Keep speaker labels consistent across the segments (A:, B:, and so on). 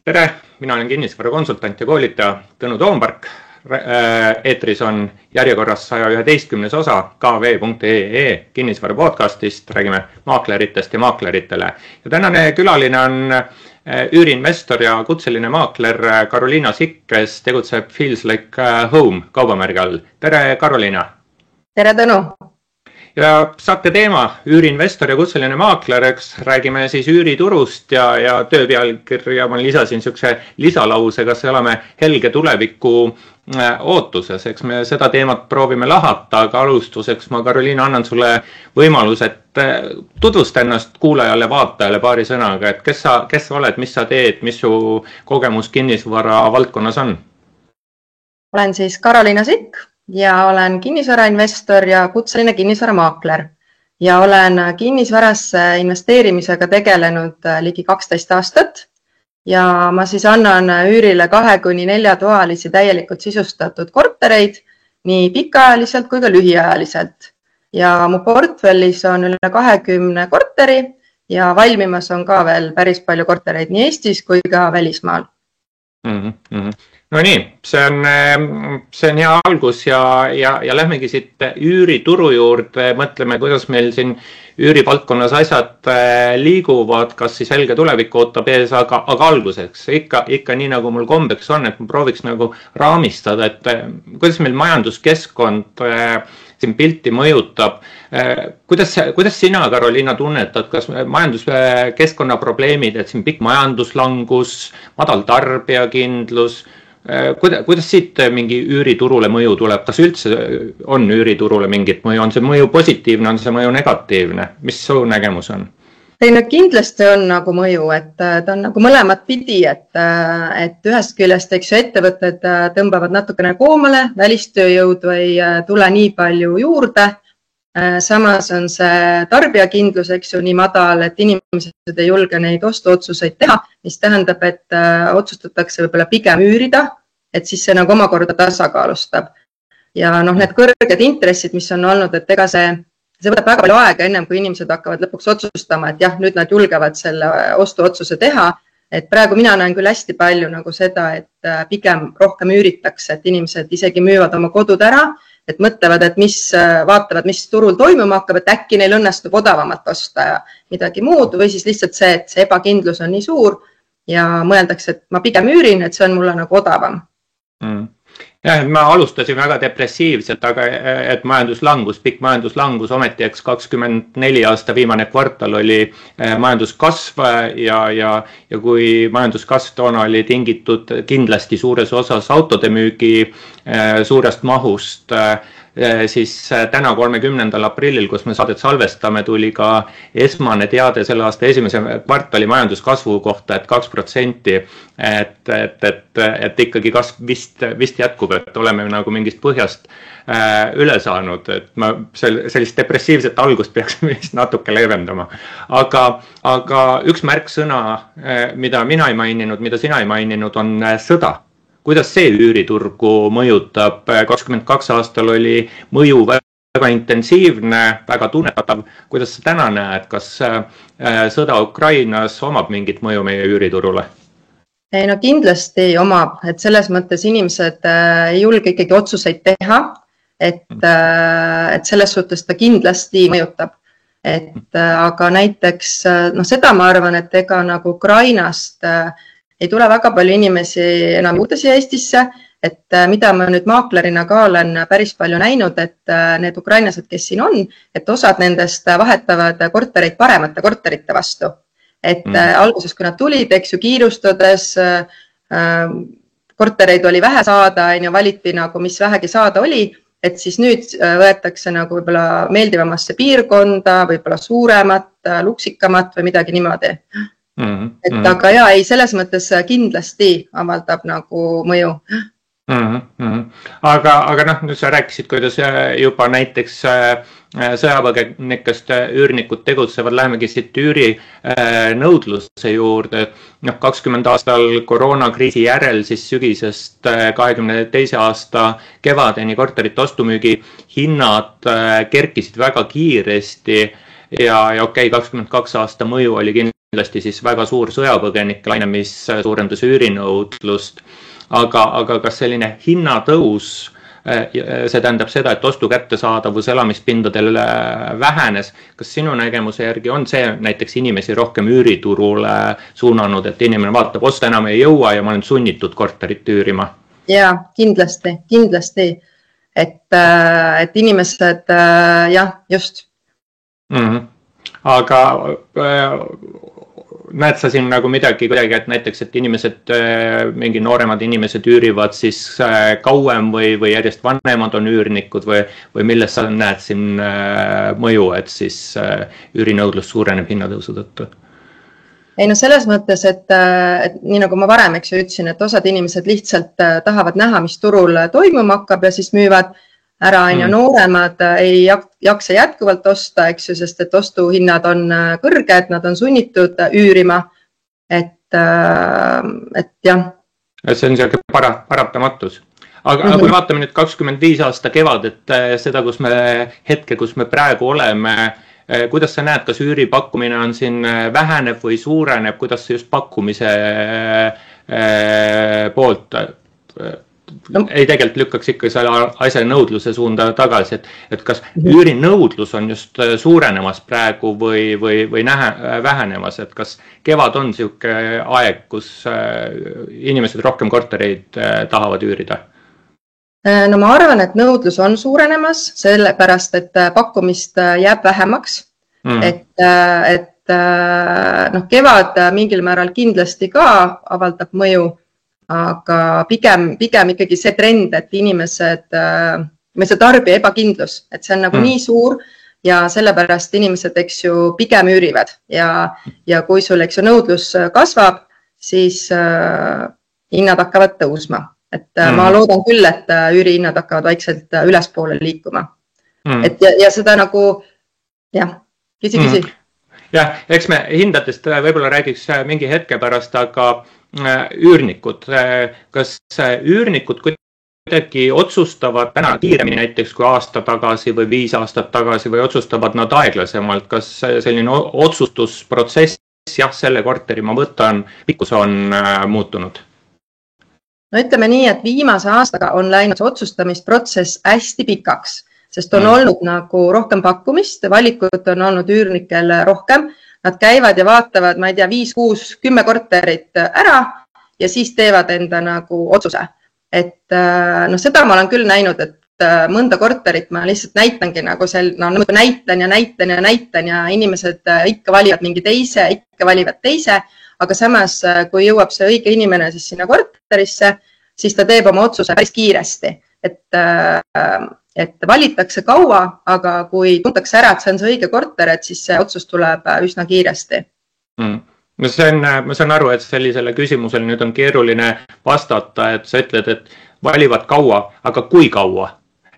A: Tere, mina olen kinnisvarakonsultant ja koolitaja Tõnu Toompark. Eetris on järjekorras 111. osa kv.ee kinnisvara podcastist. Räägime maakleritest ja maakleritele. Ja tänane külaline on üüriinvestor ja kutseline maakler Karoliina Sikk, kes tegutseb Feels Like Home kaubamärgi all. Tere, Karoliina!
B: Tere, Tõnu!
A: Ja saate teema üüriinvestor ja kutseline maakler, eks räägime siis üüriturust ja tööpealkirja ma lisasin niisuguse lisalause, kas oleme helge tuleviku ootuses. Eks me seda teemat proovime lahata, aga alustuseks ma, Karoliina, annan sulle võimaluse, et tutvusta ennast kuulajale, vaatajale paari sõnaga, et kes sa oled, mis sa teed, mis su kogemus kinnisvara valdkonnas on?
B: Olen siis Karoliina Sikk ja olen kinnisvarainvestor ja kutseline kinnisvaramaakler ja olen kinnisvarasse investeerimisega tegelenud ligi 12 aastat ja ma siis annan üürile 2-4 toalisi täielikult sisustatud kortereid nii pikaajaliselt kui ka lühiajaliselt ja mu portfellis on üle 20 korteri ja valmimas on ka veel päris palju kortereid nii Eestis kui ka välismaal.
A: No nii, see on hea algus ja lähmegi siit üürituru juurde, mõtleme, kuidas meil siin üürivaldkonnas asjad liiguvad, kas siis helge tulevik ootab ees, aga alguseks ikka nii, nagu mul kombeks on, et ma prooviks nagu raamistada, et kuidas meil majanduskeskkond siin pilti mõjutab. Kuidas sina, Karoliina, tunnetad, kas majanduskeskkonna probleemid, et siin pikk majanduslangus, madal tarbijakindlus, kuidas siit mingi üüriturule mõju tuleb? Kas üldse on üüriturule mingit mõju? On see mõju positiivne, on see mõju negatiivne? Mis su nägemus on?
B: Kindlasti on nagu mõju, et ta on nagu mõlemat pidi, et ühest küljest ettevõtted tõmbavad natukene koomale, välistööjõudu ei tule nii palju juurde. Samas on see tarbijakindlus nii madal, et inimesed ei julge neid ostuotsuseid teha, mis tähendab, et otsustatakse võib-olla pigem üürida, et siis see nagu omakorda tasakaalustab. Ja need kõrged intressid, mis on olnud, et ega see võtab väga palju aega ennem, kui inimesed hakkavad lõpuks otsustama, et jah, nüüd nad julgevad selle ostuotsuse teha. Et praegu mina näen küll hästi palju nagu seda, et pigem rohkem üüritakse, et inimesed isegi müüvad oma kodud ära, et mõtlevad, et vaatavad, mis turul toimuma hakkab, et äkki neil õnnestub odavamalt osta ja midagi muud või siis lihtsalt see, et see ebakindlus on nii suur ja mõeldakse, et ma pigem üürin, et see on mulle nagu odavam.
A: Jah, ma alustasin väga depressiivselt, aga et pikk majanduslangus, ometi 24 aasta viimane kvartal oli majanduskasv ja kui majanduskasv toona oli tingitud kindlasti suures osas autode müügi suurest mahust, siis täna 30. aprillil, kus me saadet salvestame, tuli ka esmane teade selle aasta esimese kvartali majanduskasvu kohta, et 2%, et ikkagi kasv vist jätkub, et oleme nagu mingist põhjast üle saanud, et ma sellist depressiivset algust peaks natuke leevendama. Aga üks märksõna, mida mina ei maininud, mida sina ei maininud, on sõda. Kuidas see üüriturgu mõjutab? 22 aastal oli mõju väga intensiivne, väga tunnetatav. Kuidas sa täna näed, kas sõda Ukrainas omab mingit mõju meie üüriturule?
B: No kindlasti omab, et selles mõttes inimesed ei julge ikkagi otsuseid teha, et selles suhtes ta kindlasti mõjutab. Aga näiteks seda ma arvan, et ega nagu Ukrainast ei tule väga palju inimesi enam juurde siia Eestisse, et mida ma nüüd maaklerina ka olen päris palju näinud, et need ukrainlased, kes siin on, et osad nendest vahetavad kortereid paremate korterite vastu. Et alguses, kui nad tulid, kiirustades, kortereid oli vähe saada, valiti nagu mis vähegi saada oli, et siis nüüd võetakse nagu võib-olla meeldivamasse piirkonda, võib-olla suuremat, luksikamat või midagi niimoodi. Aga ja, selles mõttes kindlasti avaldab nagu mõju.
A: Aga nüüd sa rääkisid, kuidas juba näiteks sõjapõgenikest üürnikud tegutsevad, lähemegi siit üüri nõudluse juurde. 20 aastal koroonakriisi järel, siis sügisest 22 aasta kevadeni korterite ostumüügi hinnad kerkisid väga kiiresti ja 22 aasta mõju oli kindlasti kindlasti siis väga suur sõjapõgenike laine, mis suurendas üürinõudlust, aga kas selline hinnatõus, see tähendab seda, et ostu kättesaadavus elamispindadel vähenes. Kas sinu nägemuse järgi on see näiteks inimesi rohkem üüriturule suunanud, et inimene vaatab, osta enam ei jõua ja ma olen sunnitud korterit üürima?
B: Jaa, kindlasti. Et inimesed, jah, just.
A: Aga näed sa siin nagu midagi, et näiteks, et inimesed, mingi nooremad inimesed üürivad siis kauem või järjest vanemad on üürnikud või milles sa näed siin mõju, et siis üürinõudlus suureneb hinnatõusu tõttu?
B: Ei no selles mõttes, et nii nagu ma varem ütlesin, et osad inimesed lihtsalt tahavad näha, mis turul toimuma hakkab ja siis müüvad ära, ja nooremad ei jaksa jätkuvalt osta, sest et ostuhinnad on kõrged, nad on sunnitud üürima, et jah.
A: See on selline paratamatus. Aga kui vaatame nüüd 25 aasta kevad, et seda, kus me praegu oleme, kuidas sa näed, kas üüripakkumine on siin väheneb või suureneb, kuidas see just pakkumise poolt ei tegelikult lükkaks ikka selle asja nõudluse suunda tagasi, et kas üürinõudlus on just suurenemas praegu või vähenemas, et kas kevad on siuke aeg, kus inimesed rohkem kortereid tahavad üürida?
B: No ma arvan, et nõudlus on suurenemas, sellepärast, et pakkumist jääb vähemaks, et kevad mingil määral kindlasti ka avaldab mõju, aga pigem ikkagi see trend, et inimesed, see tarbija ebakindlus, et see on nagu nii suur ja sellepärast inimesed, pigem üürivad ja kui sul, nõudlus kasvab, siis hinnad hakkavad tõusma. Et ma loodan küll, et üürihinnad hakkavad vaikselt ülespoole liikuma. Ja seda nagu, jah, küsi.
A: Jah, eks me hindadest võib-olla räägiks mingi hetke pärast, aga üürnikud, kas üürnikud kuidagi otsustavad täna kiiremini näiteks kui aasta tagasi või 5 aastat tagasi või otsustavad nad aeglasemalt, kas selline otsustusprotsess, jah, selle korteri ma võtan, pikkus on muutunud?
B: No ütleme nii, et viimase aastaga on läinud otsustamisprotsess hästi pikaks, sest on olnud nagu rohkem pakkumist, valikut on olnud üürnikel rohkem. Nad käivad ja vaatavad, ma ei tea, 5, 6, 10 korterit ära ja siis teevad enda nagu otsuse. Et seda ma olen küll näinud, et mõnda korterit ma lihtsalt näitangi nagu näitan ja inimesed ikka valivad mingi teise, ikka valivad teise, aga samas, kui jõuab see õige inimene siis sinna korterisse, siis ta teeb oma otsuse päris kiiresti. Et valitakse kaua, aga kui tuntakse ära, et see on see õige korter, et siis see otsus tuleb üsna kiiresti.
A: Ma saan aru, et sellisele küsimusele nüüd on keeruline vastata, et sa ütled, et valivad kaua, aga kui kaua?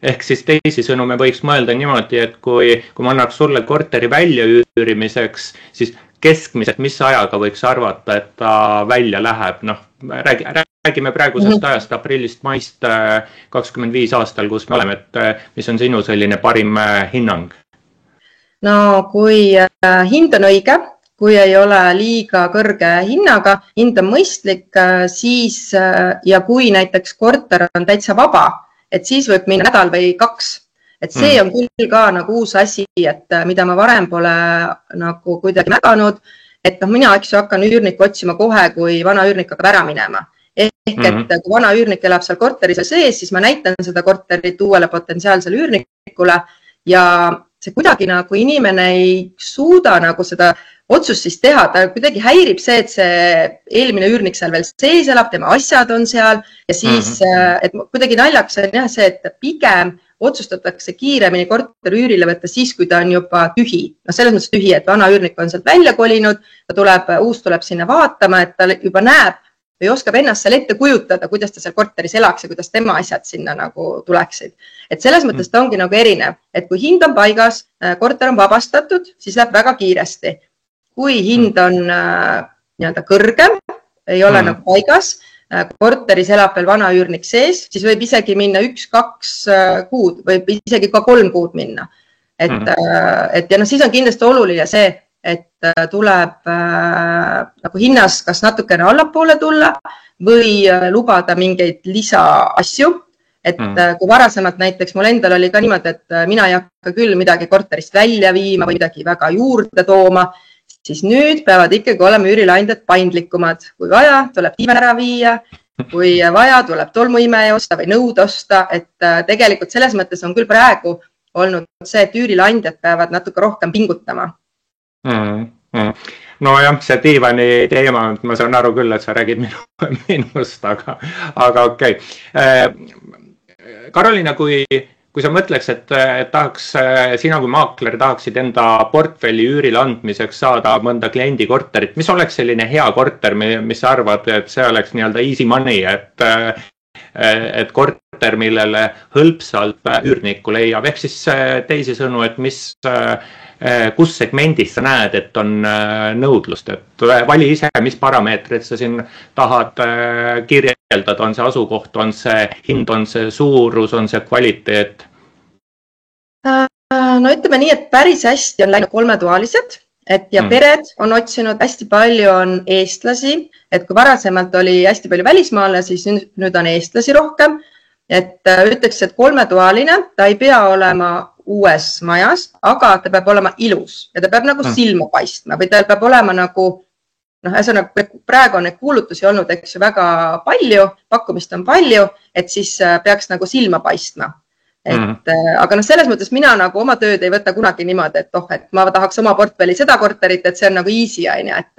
A: Ehk siis teisisõnu me võiks mõelda niimoodi, et kui ma annaks sulle korteri välja üürimiseks, siis keskmiselt, mis ajaga võiks arvata, et ta välja läheb? Räägime praegusest ajast aprillist maist 25 aastal, kus me oleme, et mis on sinu selline parim hinnang?
B: No kui hind on õige, kui ei ole liiga kõrge hinnaga, hind on mõistlik, siis ja kui näiteks korter on täitsa vaba, et siis võib minna nädal või 2. Et see on küll ka nagu uus asi, et mida ma varem pole nagu kuidagi märganud, et mina hakkan üürnikku otsima kohe, kui vana üürnik hakkab ära minema. Ehk et kui vana üürnik elab seal korteris sees, siis ma näitan seda korterit uuele potentsiaalsele üürnikule ja see kuidagi nagu inimene ei suuda nagu seda otsust siis teha. Ta kuidagi häirib see, et see eelmine üürnik seal veel sees elab, tema asjad on seal ja siis et kuidagi naljakas on jah see, et pigem otsustatakse kiiremini korteri üürile võtta siis, kui ta on juba tühi. No selles mõttes tühi, et vana üürnik on sealt välja kolinud, uus tuleb sinna vaatama, et ta juba näeb või oskab ennast seal ette kujutada, kuidas ta seal korteris elaks ja kuidas tema asjad sinna nagu tuleksid. Et selles mõttes ta ongi nagu erinev, et kui hind on paigas, korter on vabastatud, siis läheb väga kiiresti. Kui hind on nii-öelda kõrgem, ei ole nagu paigas, korteris elab veel vana üürnik sees, siis võib isegi minna 1-2 kuud, võib isegi ka 3 kuud minna. Et ja siis on kindlasti oluline see, et tuleb nagu hinnas kas natukene allapoole tulla või lubada mingeid lisaasju. Et kui varasemalt näiteks mul endal oli ka niimoodi, et mina ei hakka küll midagi korterist välja viima või midagi väga juurde tooma, siis nüüd peavad ikkagi olema üürileandjad paindlikumad. Kui vaja, tuleb diivan ära viia, kui vaja, tuleb tolmuimeja osta või nõud osta, et tegelikult selles mõttes on küll praegu olnud see, et üürileandjad peavad natuke rohkem pingutama.
A: No jah, see diivani teema, ma saan aru küll, et sa räägid minust, aga okei. Karoliina, kui sa mõtleks, et tahaks, sina kui maakler tahaksid enda portfelli üürile andmiseks saada mõnda kliendi korterit, mis oleks selline hea korter, mis sa arvad, et see oleks nii-öelda easy money, et korter, millele hõlpsalt üürniku leiab, ehk siis teisisõnu, et kus segmendis sa näed, et on nõudlust, et vali ise, mis parameetrid sa siin tahad kirjeldada, on see asukoht, on see hind, on see suurus, on see kvaliteet?
B: No ütleme nii, et päris hästi on läinud kolmetoalised, ja pered on otsinud, hästi palju on eestlasi, et kui varasemalt oli hästi palju välismaale, siis nüüd on eestlasi rohkem, et ütleks, et kolmetoaline, ta ei pea olema uues majas, aga ta peab olema ilus ja ta peab nagu silma paistma või ta peab olema nagu, praegu on neid kuulutusi olnud, eks ju, väga palju, pakkumist on palju, et siis peaks nagu silma paistma. Aga selles mõttes mina nagu oma tööd ei võta kunagi niimoodi, et ma tahaks oma portfelli seda korterit, et see on nagu easy, et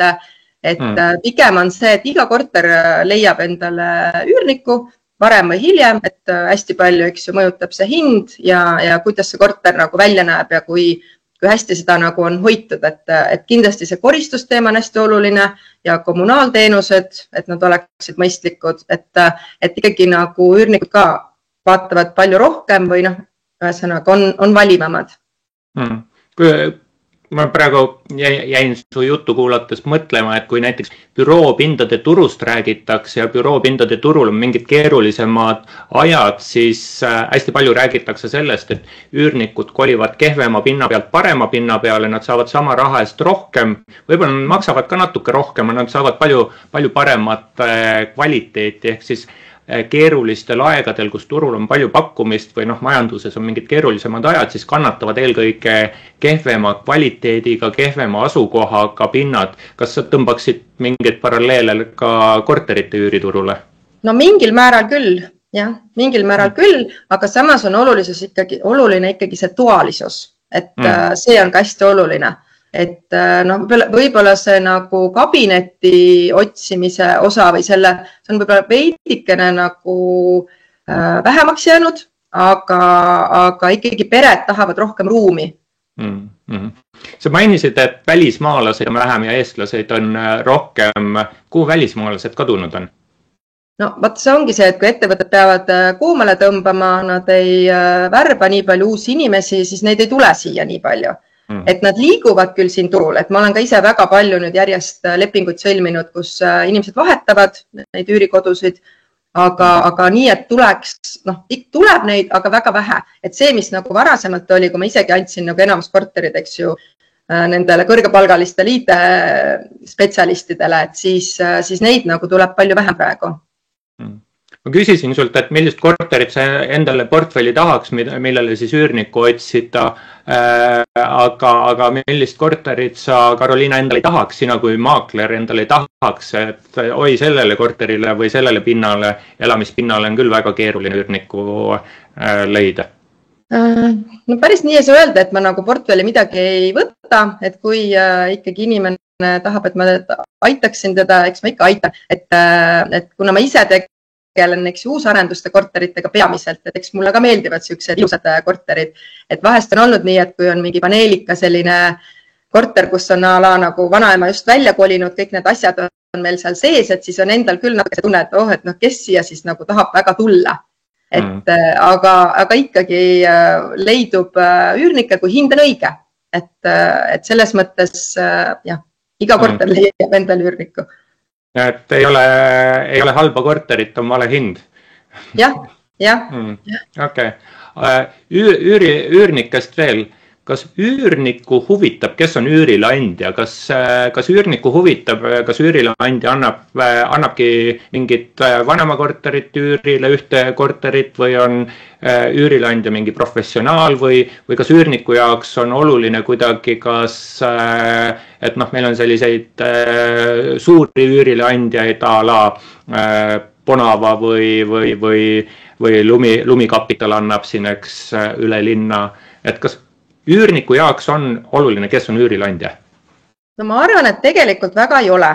B: pigem on see, et iga korter leiab endale üürniku, varem või hiljem, et hästi palju mõjutab see hind ja kuidas see korter nagu välja näeb ja kui hästi seda nagu on hoitud, et kindlasti see koristusteema on hästi oluline ja kommunaalteenused, et nad oleksid mõistlikud, et ikkagi nagu üürnikud ka vaatavad palju rohkem või ühesõnaga on valivamad.
A: Ma praegu jäin su juttu kuulates mõtlema, et kui näiteks büroopindade turust räägitakse ja büroopindade turul on mingid keerulisemad ajad, siis hästi palju räägitakse sellest, et üürnikud kolivad kehvema pinna pealt parema pinna peale, nad saavad sama raha eest rohkem, võib-olla nad maksavad ka natuke rohkem, nad saavad palju paremat kvaliteeti, ehk siis keerulistel aegadel, kus turul on palju pakkumist või majanduses on mingid keerulisemad ajad, siis kannatavad eelkõige kehvema kvaliteediga, kehvema asukohaga pinnad. Kas sa tõmbaksid mingeid paralleele ka korterite üüriturule?
B: No mingil määral küll, jah, mingil määral küll, aga samas on oluline ikkagi see toalisus, et see on ka hästi oluline. Et võib-olla see nagu kabineti otsimise osa või see on võib-olla veidikene nagu vähemaks jäänud, aga ikkagi pered tahavad rohkem ruumi.
A: Sa mainisid, et välismaalaseid on vähem ja eestlaseid on rohkem. Kuhu välismaalased kadunud on?
B: No vaat see ongi see, et kui ettevõtted peavad koomale tõmbama, nad ei värba nii palju uusi inimesi, siis neid ei tule siia nii palju. Et nad liiguvad küll siin turul, et ma olen ka ise väga palju nüüd järjest lepinguid sõlminud, kus inimesed vahetavad neid üürikodusid, aga nii, et tuleb neid, aga väga vähe. Et see, mis nagu varasemalt oli, kui ma isegi andsin nagu enamus korterid, eks ju, nendele kõrgepalgalistele IT-spetsialistidele, et siis neid nagu tuleb palju vähem praegu.
A: Ma küsisin sult, et millist korterit sa endale portfelli tahaks, millele siis üürniku otsida, aga millist korterit sa, Karoliina, endale ei tahaks, sina kui maakler endale ei tahaks, et oi, sellele korterile või sellele pinnale, elamispinnale on küll väga keeruline üürniku leida?
B: No päris nii ei saa öelda, et ma nagu portfelli midagi ei võta, et kui ikkagi inimene tahab, et ma aitaksin teda, eks ma ikka aitan, et kuna ma ise tegelen uusarenduste korteritega peamiselt, et eks mulle ka meeldivad sellised ilusad korterid, et vahest on olnud nii, et kui on mingi paneelika selline korter, kus on nagu vanaema just välja kolinud, kõik need asjad on meil seal sees, et siis on endal küll natuke tunne, et kes siia siis nagu tahab väga tulla. Et aga ikkagi leidub üürnikke, kui hind on õige, et selles mõttes jah, iga korter leiab endal üürniku.
A: Et ei ole halba korterit, on vale hind.
B: Jah.
A: Okay. Üürnikest veel. kas üürniku huvitab, kes on üürileandja, kas üürniku huvitab, kas üürileandja annabki mingit vanema korterit üürile, ühte korterit või on üürileandja mingi professionaal või kas üürniku jaoks on oluline kuidagi, et meil on selliseid suuri üürileandjaid a la Bonava või Lumikapital annab siin eks üle linna, et kas üürniku jaoks on oluline, kes on üürileandja?
B: No ma arvan, et tegelikult väga ei ole.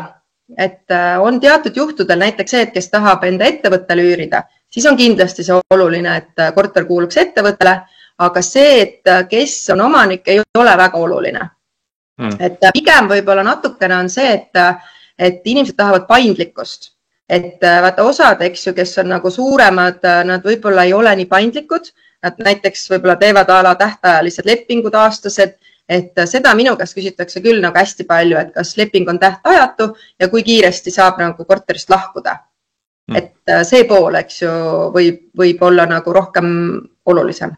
B: Et on teatud juhtudel näiteks see, et kes tahab enda ettevõttele üürida, siis on kindlasti see oluline, et korter kuuluks ettevõttele, aga see, et kes on omanik, ei ole väga oluline. Et pigem võib-olla natukene on see, et inimesed tahavad paindlikkust. Et vaata osad, eks ju, kes on nagu suuremad, nad võib-olla ei ole nii paindlikud. Nad näiteks võib-olla teevad ala tähtajalised lepingud aastased, et seda minu käest küsitakse küll nagu hästi palju, et kas leping on tähtajatu ja kui kiiresti saab nagu korterist lahkuda. Et see pool, eks ju, võib olla nagu rohkem olulisem.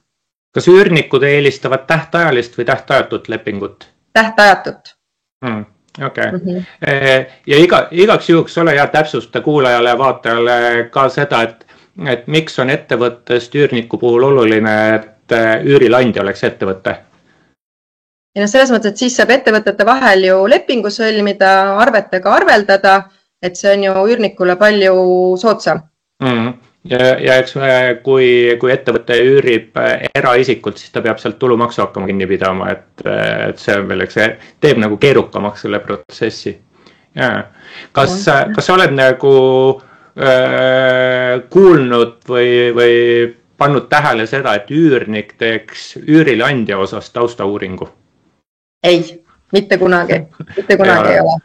A: Kas üürnikud eelistavad tähtajalist või tähtajatut lepingut?
B: Tähtajatut.
A: Okay. Ja igaks juhuks ole ja täpsusta kuulajale ja vaatajale ka seda, et miks on ettevõttest üürniku puhul oluline, et üürileandja oleks ettevõtte?
B: Ja no selles mõttes, et siis saab ettevõtete vahel ju lepingu sõlmida, arvetega arveldada, et see on ju üürnikule palju soodsam.
A: Ja eks kui ettevõte üürib eraisikult, siis ta peab sealt tulumaksu hakkama kinni pidama, et see on veel, eks see teeb nagu keerukamaks selle protsessi. Kas sa oled nagu kuulnud või pannud tähele seda, et üürnik teeks üürileandja osas taustauuringu?
B: Ei, mitte kunagi ei ole.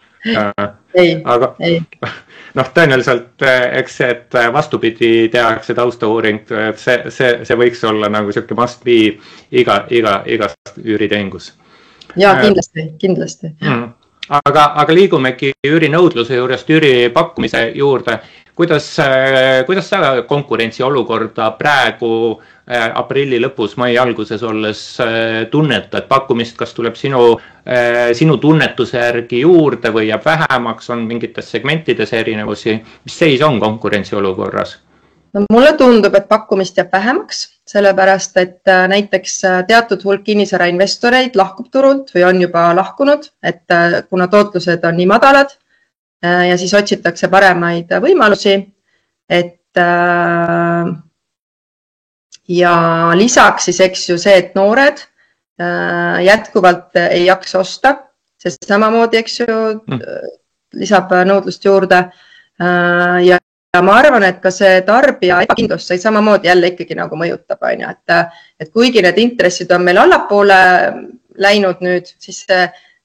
A: Aga tõenäoliselt, eks see, et vastupidi tehakse taustauuring, see võiks olla nagu selline must be igast üüritehingus.
B: Ja, kindlasti.
A: Aga liigumegi üürinõudluse juurest üüripakkumise juurde. Kuidas sa konkurentsi olukorda praegu aprilli lõpus, mai alguses olles tunnetad pakkumist, kas tuleb sinu tunnetuse järgi juurde või jääb vähemaks, on mingites segmentides erinevusi? Mis seis on konkurentsi olukorras?
B: No, mulle tundub, et pakkumist jääb vähemaks, sellepärast, et näiteks teatud hulk kinnisvara investoreid lahkub turult või on juba lahkunud, et kuna tootlused on nii madalad ja siis otsitakse paremaid võimalusi, et ja lisaks siis eks ju see, et noored jätkuvalt ei jaksa osta, sest samamoodi eks ju lisab nõudlust juurde ja ma arvan, et ka see tarbija ebakindlus sai samamoodi jälle ikkagi nagu mõjutab, et kuigi need intressid on meil allapoole läinud nüüd, siis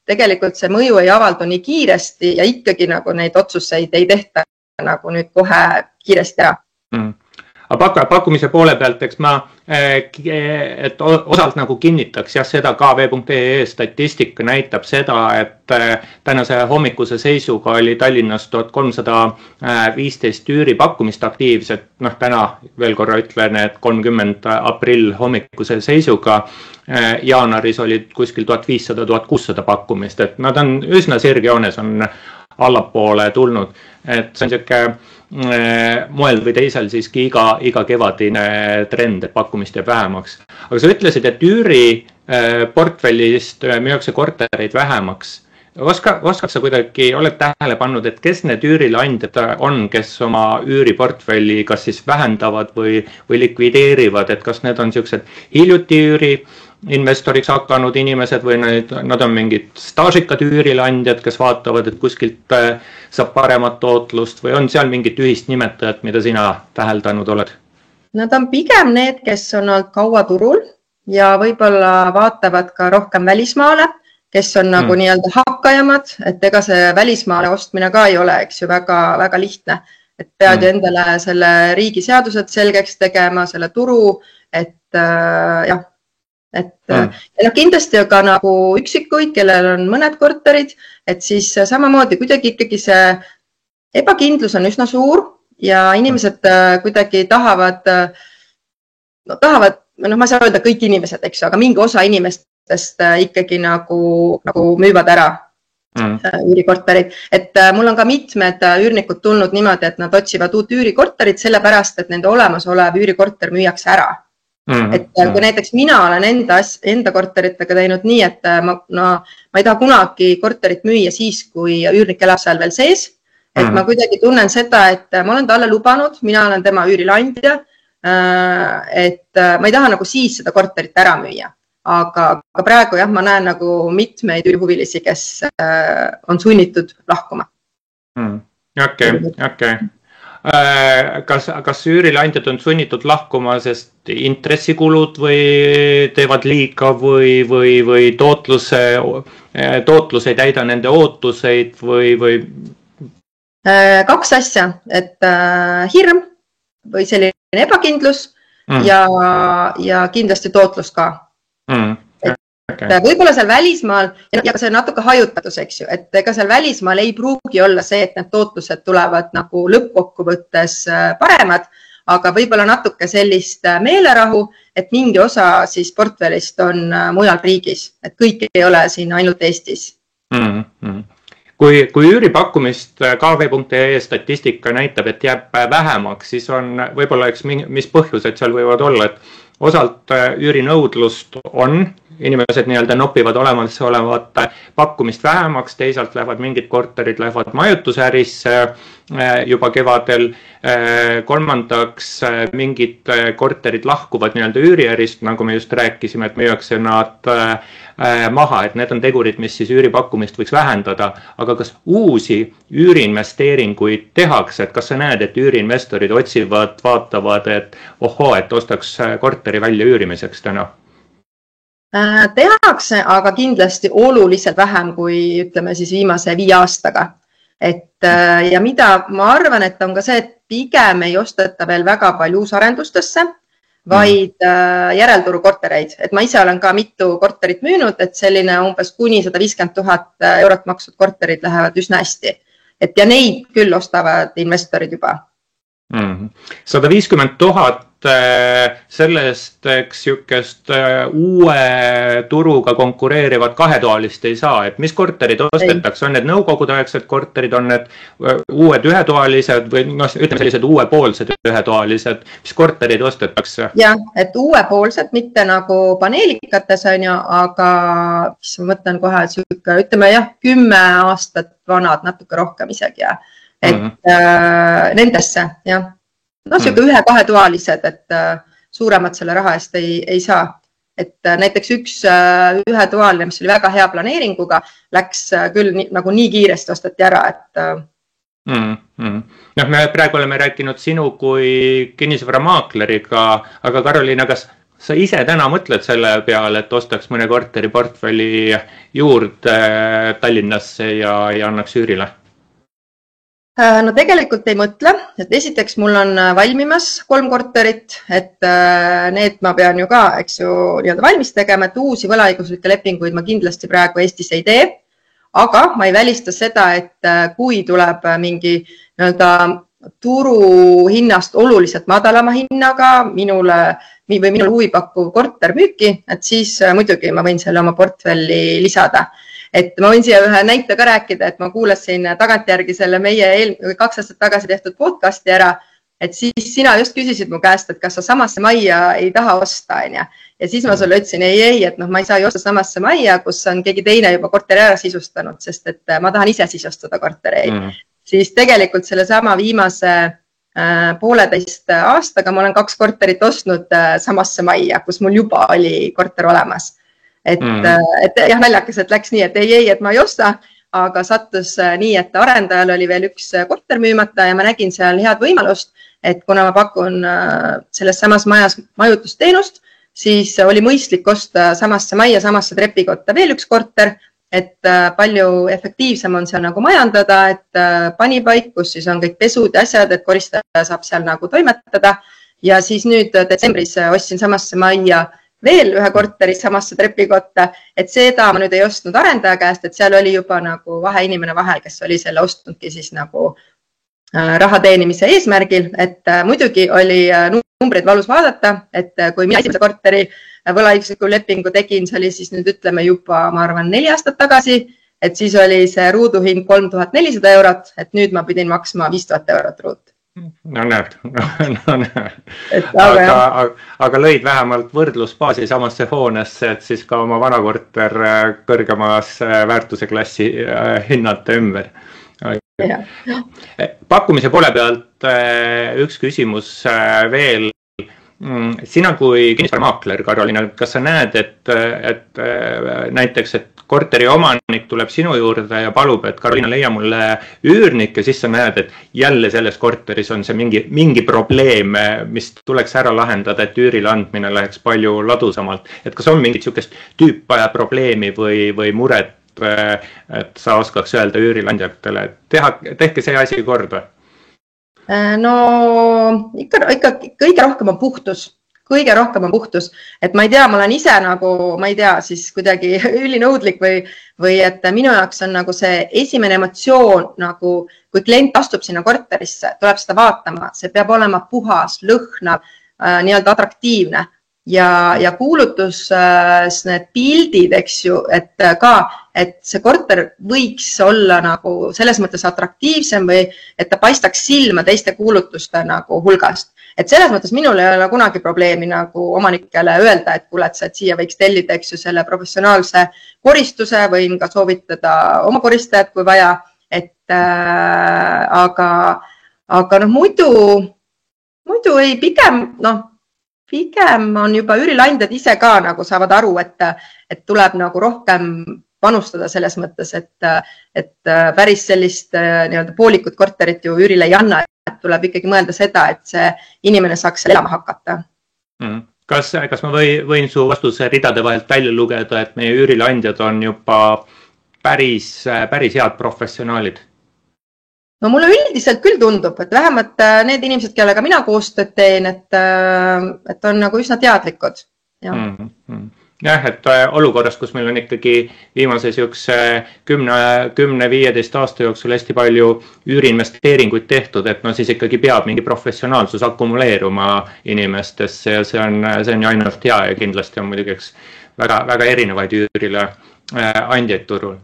B: tegelikult see mõju ei avaldu nii kiiresti ja ikkagi nagu neid otsuseid ei tehta nagu nüüd kohe kiiresti ära.
A: Aga pakkumise poole pealt, eks ma et osalt nagu kinnitaks seda kv.ee statistika näitab seda, et tänase hommikuse seisuga oli Tallinnas 1315 üüripakkumist aktiivset, täna veel korra ütlen, et 30. aprill hommikuse seisuga jaanuaris olid kuskil 1500-1600 pakkumist, et nad on üsna sirgjoones on allapoole tulnud, et see on selline moel või teisel siiski iga kevadine trend, et pakkumist jääb vähemaks. Aga sa ütlesid, et üüriportfellist müüakse kortereid vähemaks. Oskad sa kuidagi, oled tähele pannud, et kes need üürileandjad on, kes oma üüriportfelli kas siis vähendavad või likvideerivad, et kas need on sellised hiljuti üüriinvestoriks hakanud inimesed või nad on mingid staažikad üürileandjad, kes vaatavad, et kuskilt saab paremat tootlust või on seal mingit ühist nimetajat, mida sina täheldanud oled?
B: Nad on pigem need, kes on olnud kaua turul ja võib-olla vaatavad ka rohkem välismaale, kes on nagu nii-öelda hakkajamad, et ega see välismaale ostmine ka ei ole, eks ju, väga lihtne. Et pead ju endale selle riigi seadused selgeks tegema, selle turu, et jah. Ja kindlasti ka nagu üksikuid, kellel on mõned korterid, et siis samamoodi kuidagi ikkagi see ebakindlus on üsna suur ja inimesed kuidagi tahavad, ma ei saa öelda kõik inimesed, eks ju, aga mingi osa inimest inimestest ikkagi nagu müüvad ära üürikorterid. Et mul on ka mitmed üürnikud tulnud niimoodi, et nad otsivad uut üürikorterit sellepärast, et nende olemasolev üürikorter müüakse ära. Et kui näiteks mina olen enda korteritega teinud nii, et ma ei taha kunagi korterit müüa siis, kui üürnik elab seal veel sees. Et ma kuidagi tunnen seda, et ma olen talle lubanud, mina olen tema üürilandja, et ma ei taha nagu siis seda korterit ära müüa. Aga praegu jah, ma näen nagu mitmeid üürihuvilisi, kes on sunnitud lahkuma.
A: Okei. Kas üürilandjad on sunnitud lahkuma, sest intressikulud või teevad liiga või tootlus ei täida nende ootuseid või?
B: Kaks asja, et hirm või selline ebakindlus ja kindlasti tootlus ka. Võib-olla seal välismaal, ja see natuke hajutatus, eks ju, et ega seal välismaal ei pruugi olla see, et need tootlused tulevad nagu lõppkokkuvõttes paremad, aga võib-olla natuke sellist meelerahu, et mingi osa siis portfellist on mujal riigis, et kõik ei ole siin ainult Eestis.
A: Kui üüripakkumist KV.ee statistika näitab, et jääb vähemaks, siis on võib-olla mis põhjused seal võivad olla, et osalt üürinõudlust on, inimesed nii-öelda nopivad olemasolevat pakkumist vähemaks, teisalt lähevad mingid korterid, lähevad majutuse-ärisse juba kevadel, kolmandaks mingid korterid lahkuvad nii-öelda üüriärist, nagu me just rääkisime, et müüakse nad maha, et need on tegurid, mis siis üüripakkumist võiks vähendada, aga kas uusi üüriinvesteeringuid tehakse, et kas sa näed, et üüriinvestorid otsivad, vaatavad, et et ostaks korteri välja üürimiseks täna?
B: Tehakse, aga kindlasti oluliselt vähem kui ütleme siis viimase 5 aastaga. Ja mida ma arvan, et on ka see, et pigem ei osteta veel väga palju uusarendustesse, vaid järelturu kortereid. Et ma ise olen ka mitu korterit müünud, et selline umbes kuni 150 000 eurot maksud korterid lähevad üsna hästi. Ja neid küll ostavad investorid juba.
A: 150 000 sellest sükest uue turuga konkureerivad kahetoalist ei saa, et mis korterid ostetakse, on need nõukogudeaegsed korterid, on need uued ühetoalised või ütleme sellised uuepoolsed ühetoalised, mis korterid ostetakse?
B: Jah, et uuepoolsed, mitte nagu paneelikates on ju, aga mis ma mõtlen kohe, ütleme jah, 10 aastat vanad, natuke rohkem isegi, et nendesse, jah. Siuke 1-2 toalised, et suuremad selle raha eest ei saa. Et näiteks üks ühetoaline, mis oli väga hea planeeringuga, läks küll nagu nii kiiresti ostati ära, et...
A: Me praegu oleme rääkinud sinu kui kinnisvaramakleriga, aga Karoliina, kas sa ise täna mõtled selle peale, et ostaks mõne korteriportfelli juurde Tallinnasse ja annaks üürile?
B: No tegelikult ei mõtle, et esiteks mul on valmimas 3 korterit, et need ma pean ju ka, eks ju, nii-öelda valmis tegema, et uusi võlaõiguslikke lepinguid ma kindlasti praegu Eestis ei tee, aga ma ei välista seda, et kui tuleb mingi nii-öelda turu hinnast oluliselt madalama hinnaga minul huvipakkuv korter müüki, et siis muidugi ma võin selle oma portfelli lisada. Et ma võin siia ühe näite ka rääkida, et ma kuulasin tagantjärgi selle meie 2 aastat tagasi tehtud podcasti ära, et siis sina just küsisid mu käest, et kas sa samasse majja ei taha osta, ja siis ma sulle ütlesin, ei, et ma ei saa ju osta samasse majja, kus on keegi teine juba korteri ära sisustanud, sest et ma tahan ise sisustada kortereid. Siis tegelikult selle sama viimase 1,5 aastaga ma olen 2 korterit ostnud samasse majja, kus mul juba oli korter olemas. Et jah, naljakas, et läks nii, et ei, et ma ei osta, aga sattus nii, et arendajal oli veel üks korter müümata ja ma nägin seal head võimalust, et kuna ma pakun selles samas majas majutusteenust, siis oli mõistlik osta samasse majja, samasse trepikotta veel üks korter, et palju efektiivsem on seal nagu majandada, et panipaik, kus siis on kõik pesud ja asjad, et koristaja saab seal nagu toimetada ja siis nüüd detsembris ostsin samasse majja veel ühe korteri samasse trepikotta, et seda ma nüüd ei ostnud arendaja käest, et seal oli juba nagu vaheinimene vahel, kes oli selle ostnudki siis nagu raha teenimise eesmärgil, et muidugi oli numbreid valus vaadata, et kui mina esimese korteri võlaõigusliku lepingu tegin, see oli siis nüüd ütleme juba, ma arvan, 4 aastat tagasi, et siis oli see ruuduhind 3400 eurot, et nüüd ma pidin maksma 5000 eurot ruut.
A: No näed, no näed. Aga lõid vähemalt võrdlusbaasi samasse hoonesse, et siis ka oma vanakorter kõrgemas väärtuse klassi hinnata ümber. Pakkumise poole pealt üks küsimus veel. Sina kui kinnisvaramaakler, Karoliina, kas sa näed, et näiteks, et korteri omanik tuleb sinu juurde ja palub, et Karoliina leia mulle üürnik ja siis sa näed, et jälle selles korteris on see mingi probleem, mis tuleks ära lahendada, et üürile andmine läheks palju ladusamalt. Et kas on mingit sihukest probleemi või muret, et sa oskaks öelda üürilandjatele, et tehke see asi korda?
B: No ikka kõige rohkem on puhtus, et ma ei tea, ma olen ise nagu, ma ei tea, siis kuidagi ülinõudlik või et minu jaoks on nagu see esimene emotsioon, nagu kui klient astub sinna korterisse, tuleb seda vaatama, see peab olema puhas, lõhnav, nii-öelda atraktiivne ja kuulutus need pildid, eks ju, et see korter võiks olla nagu selles mõttes atraktiivsem või et ta paistaks silma teiste kuulutuste nagu hulgast. Et selles mõttes minul ei ole kunagi probleemi nagu omanikele öelda, et kuule, et siia võiks tellida, eks ju, selle professionaalse koristuse, võin ka soovitada oma koristajat, kui vaja, et aga muidu ei pigem on juba üürilandjad ise ka nagu saavad aru, et tuleb nagu rohkem panustada selles mõttes, et päris sellist nii-öelda poolikut korterit ju üürile ei anna, et tuleb ikkagi mõelda seda, et see inimene saaks elama hakata.
A: Kas ma võin su vastuse ridade vahelt välja lugeda, et meie üürilandjad on juba päris head professionaalid?
B: No mulle üldiselt küll tundub, et vähemalt need inimesed, kellega mina koostööd teen, et on nagu üsna teadlikud.
A: Jah, et olukorras, kus meil on ikkagi viimase 10-15 aasta jooksul hästi palju üüriinvesteeringuid tehtud, et siis ikkagi peab mingi professionaalsus akumuleeruma inimestesse ja see on ju ainult hea ja kindlasti on muidugi väga erinevaid üürile andjaid turul.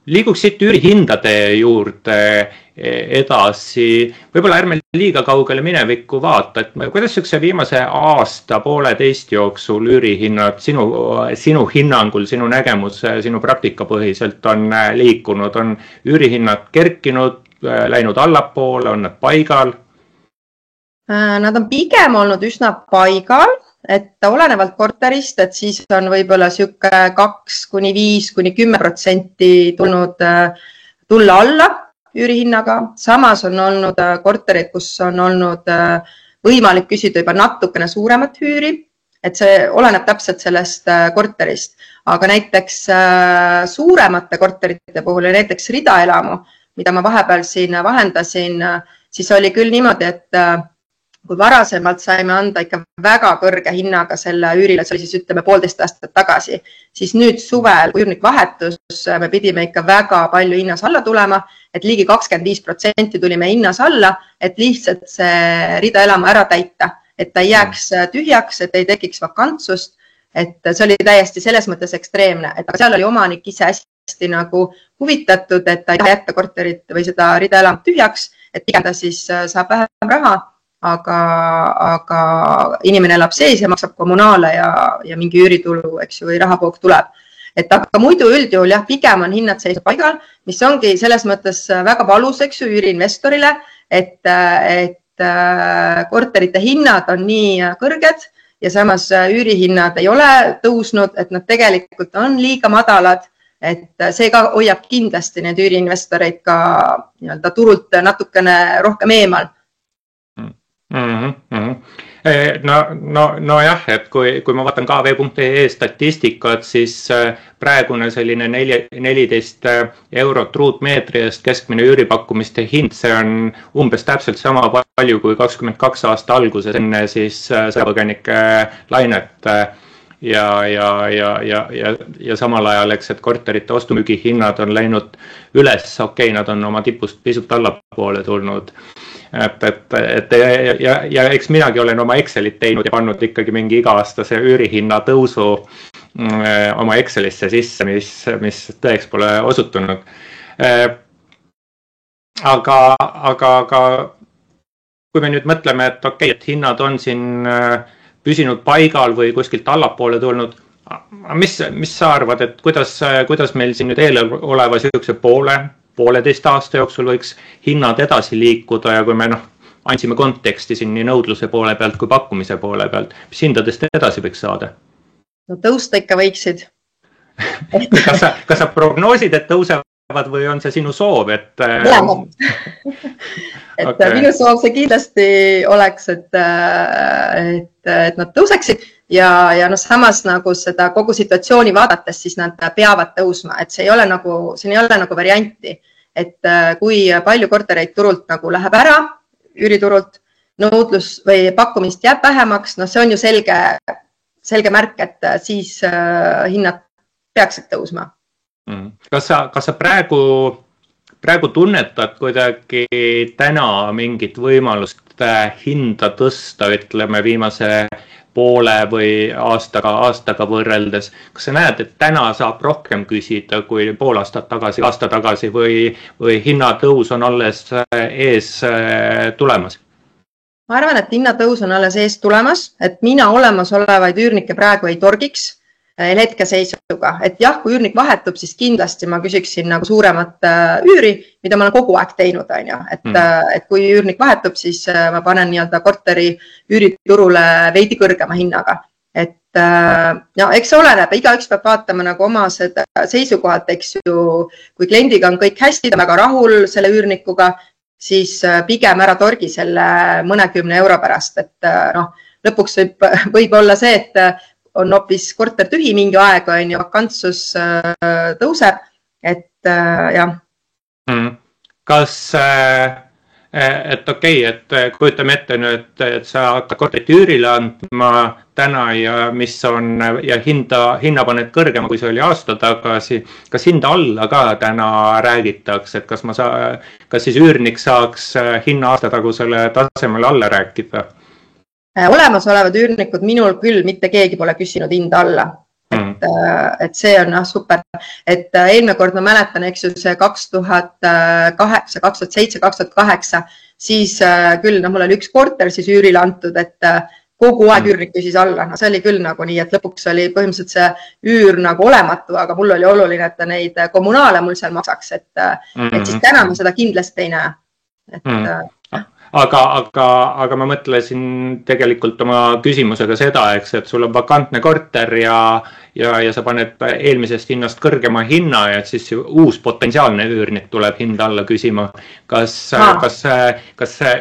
A: Liiguks siit üürihindade juurde edasi, võib-olla ärme liiga kaugele minevikku vaata, et kuidas see viimase aasta pooleteist jooksul üürihinnad sinu hinnangul, sinu nägemuse, sinu praktika põhiselt on liikunud, on üürihinnad kerkinud, läinud allapoole, on nad paigal?
B: Nad on pigem olnud üsna paigal, et olenevalt korterist, et siis on võib-olla siuke 2-5-10% tulla alla üürihinnaga. Samas on olnud korterid, kus on olnud võimalik küsida juba natukene suuremat üüri, et see oleneb täpselt sellest korterist. Aga näiteks suuremate korterite puhul ja näiteks ridaelamu, mida ma vahepeal siin vahendasin, siis oli küll niimoodi, et kui varasemalt saime anda ikka väga kõrge hinnaga selle üürile, see oli siis ütleme 1,5 aastat tagasi, siis nüüd suvel, kui üürnik vahetus, me pidime ikka väga palju hinnas alla tulema, et ligi 25% tulime hinnas alla, et lihtsalt see ridaelamu ära täita, et ta ei jääks tühjaks, et ei tekiks vakantsust, et see oli täiesti selles mõttes ekstreemne, et seal oli omanik ise hästi nagu huvitatud, et ta ei taha jätta korterit või seda ridaelamu tühjaks, et pigem ta siis saab vähem raha, aga inimene elab sees ja maksab kommunaale ja mingi üüritulu, eks ju, või rahapook tuleb. Et aga muidu üldjuhul jah, pigem on hinnad seisnud paigal, mis ongi selles mõttes väga valus, eks ju, üüriinvestorile, et korterite hinnad on nii kõrged ja samas üürihinnad ei ole tõusnud, et nad tegelikult on liiga madalad, et see ka hoiab kindlasti need üüriinvestoreid ka nii-öelda turult natukene rohkem eemal.
A: No jah, et kui ma vaatan KV.ee statistikat, siis praegune selline 14 eurot ruutmeetri eest keskmine üüripakkumiste hind, see on umbes täpselt sama palju kui 22 aasta alguses enne siis sõjapõgenike lainet ja samal ajal, eks, et korterite ostumüügi hinnad on läinud üles, okei, nad on oma tipust pisut allapoole tulnud. ja eks minagi olen oma Excelit teinud ja pannud ikkagi mingi iga-aastase üürihinna tõusu oma Excelisse sisse, mis tõeks pole osutunud. Aga kui me nüüd mõtleme, et okei, et hinnad on siin püsinud paigal või kuskilt allapoole tulnud, mis sa arvad, et kuidas meil siin nüüd eeloleva siukse pooleteist aasta jooksul võiks hinnad edasi liikuda ja kui me andsime konteksti siin nii nõudluse poole pealt kui pakkumise poole pealt, mis hindadest edasi võiks saada?
B: No tõusta ikka võiksid.
A: Kas sa prognoosid, et tõusevad või on see sinu soov?
B: Minu soov see kindlasti oleks, et nad tõuseksid ja samas nagu seda kogu situatsiooni vaadates, siis nad peavad tõusma, et see ei ole nagu varianti, et kui palju kortereid turult nagu läheb ära, üüriturult, nõudlus või pakkumist jääb vähemaks, see on ju selge märk, et siis hinnad peaksid tõusma.
A: Kas sa praegu tunnetad kuidagi täna mingit võimalust hinda tõsta, ütleme viimase poole või aastaga võrreldes? Kas sa näed, et täna saab rohkem küsida kui pool aastat tagasi, aasta tagasi või hinnatõus on alles ees tulemas?
B: Ma arvan, et hinnatõus on alles ees tulemas, et mina olemasolevaid üürnikke praegu ei torgiks hetkeseisuga, et jah, kui üürnik vahetub, siis kindlasti ma küsiksin nagu suuremat üüri, mida ma olen kogu aeg teinud, et kui üürnik vahetub, siis ma panen nii-öelda korteri üüriturule veidi kõrgema hinnaga. Et eks see oleneb, igaüks peab vaatama nagu oma seda seisukohalt, eks ju, kui kliendiga on kõik hästi, ta on väga rahul selle üürnikuga, siis pigem ära torgi selle mõnekümne euro pärast, et lõpuks võib olla see, et on hoopis korter tühi mingi aeg, vakantsus tõuseb, et jah.
A: Kas, et okei, et kujutame ette nüüd, et sa hakkad korterit üürile andma täna ja mis on ja hinna paned kõrgema, kui see oli aasta tagasi, kas hinda alla ka täna räägitakse, et kas siis üürnik saaks hinna aastatagusele tasemele alla rääkida?
B: Olemasolevad üürnikud minul küll mitte keegi pole küsinud hinda alla, et see on super, et eelmine kord ma mäletan, eks ju see 2008, 2007, 2008, siis küll mul oli üks korter siis üürile antud, et kogu aeg üürnik küsis alla, see oli küll nagu nii, et lõpuks oli põhimõtteliselt see üür nagu olematu, aga mul oli oluline, et ta neid kommunaale mul seal maksaks, et siis täna ma seda kindlasti ei näe, et
A: Aga ma mõtlesin tegelikult oma küsimusega seda, eks, et sul on vakantne korter ja sa paned eelmisest hinnast kõrgema hinna ja siis uus potentsiaalne üürnik tuleb hinda alla küsima. Kas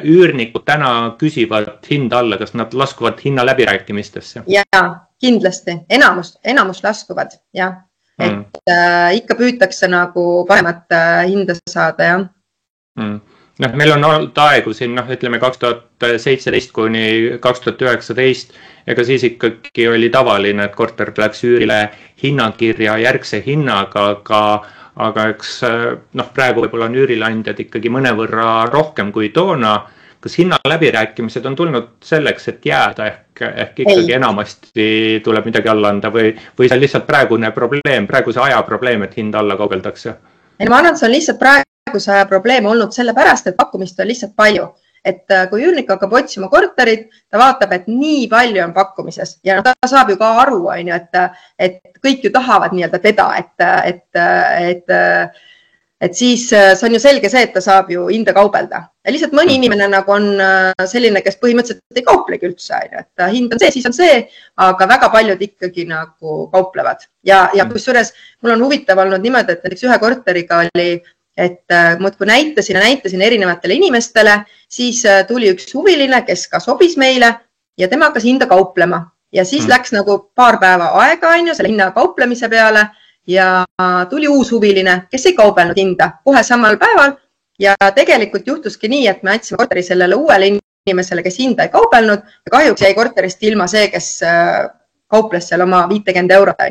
A: üürnikud täna küsivad hinda alla, kas nad laskuvad hinna läbirääkimistesse?
B: Jaa, kindlasti. Enamus laskuvad, jah. Et ikka püütakse nagu paremat hinda saada, jah.
A: Meil on olnud aegu siin, ütleme 2017 kuni 2019, ega siis ikkagi oli tavaline, et korter läks üürile hinnakirja järgse hinnaga, aga eks praegu võib-olla on üürileandjad ikkagi mõnevõrra rohkem kui toona. Kas hinna läbirääkimised on tulnud selleks, et jääda ehk ikkagi enamasti tuleb midagi alla anda või see on lihtsalt praeguse aja probleem, et hinda alla kaubeldakse?
B: Ma arvan, et see on lihtsalt praeguse aja probleem olnud sellepärast, et pakkumist on lihtsalt palju. Et kui üürnik hakkab otsima korterit, ta vaatab, et nii palju on pakkumises ja ta saab ju ka aru, et kõik ju tahavad nii-öelda teda, et siis see on ju selge see, et ta saab ju hinda kaubelda. Ja lihtsalt mõni inimene nagu on selline, kes põhimõtteliselt ei kauplegi üldse, et hind on see, siis on see, aga väga paljud ikkagi nagu kauplevad. Ja kusjuures mul on huvitav olnud niimoodi, et näiteks ühe korteriga oli, et muudkui näitasin erinevatele inimestele, siis tuli üks huviline, kes ka sobis meile ja tema hakkas hinda kauplema. Ja siis läks nagu paar päeva aega selle hinna kauplemise peale ja tuli uus huviline, kes ei kaubelnud hinda kohe samal päeval ja tegelikult juhtuski nii, et me andsime korteri sellele uuele inimesele, kes hinda ei kaubelnud ja kahjuks jäi korterist ilma see, kes kauples seal oma 50 eurot.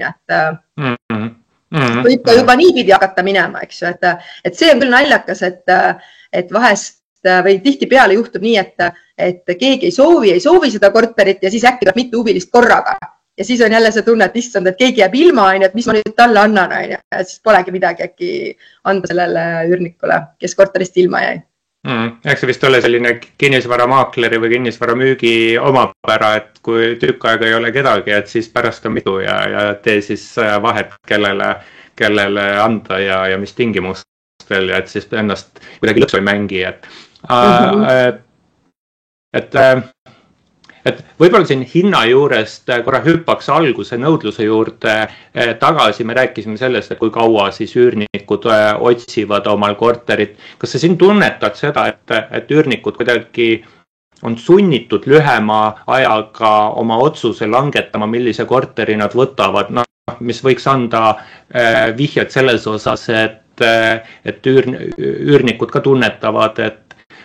B: Võib ka juba niipidi hakata minema, eks ju, et see on küll naljakas, et vahest või tihtipeale juhtub nii, et keegi ei soovi seda korterit ja siis äkki tuleb mitu huvilist korraga. Ja siis on jälle see tunne, et issand, et keegi jääb ilma, et mis ma nüüd talle annan, ja siis polegi midagi äkki anda sellele üürnikule, kes korterist ilma jäi.
A: Eks see vist ole selline kinnisvaramaakleri või kinnisvaramüügi omapära, et kui tükk aega ei ole kedagi, et siis pärast on mitu ja tee siis vahet, kellele anda ja mis tingimustel ja et siis ennast kuidagi lõksu ei mängi. Et võib-olla siin hinna juurest korra hüppaks alguse nõudluse juurde tagasi. Me rääkisime sellest, et kui kaua siis üürnikud otsivad omal korterit. Kas sa siin tunnetad seda, et üürnikud kuidagi on sunnitud lühema ajaga oma otsuse langetama, millise korteri nad võtavad, mis võiks anda vihjed selles osas, et üürnikud ka tunnetavad, et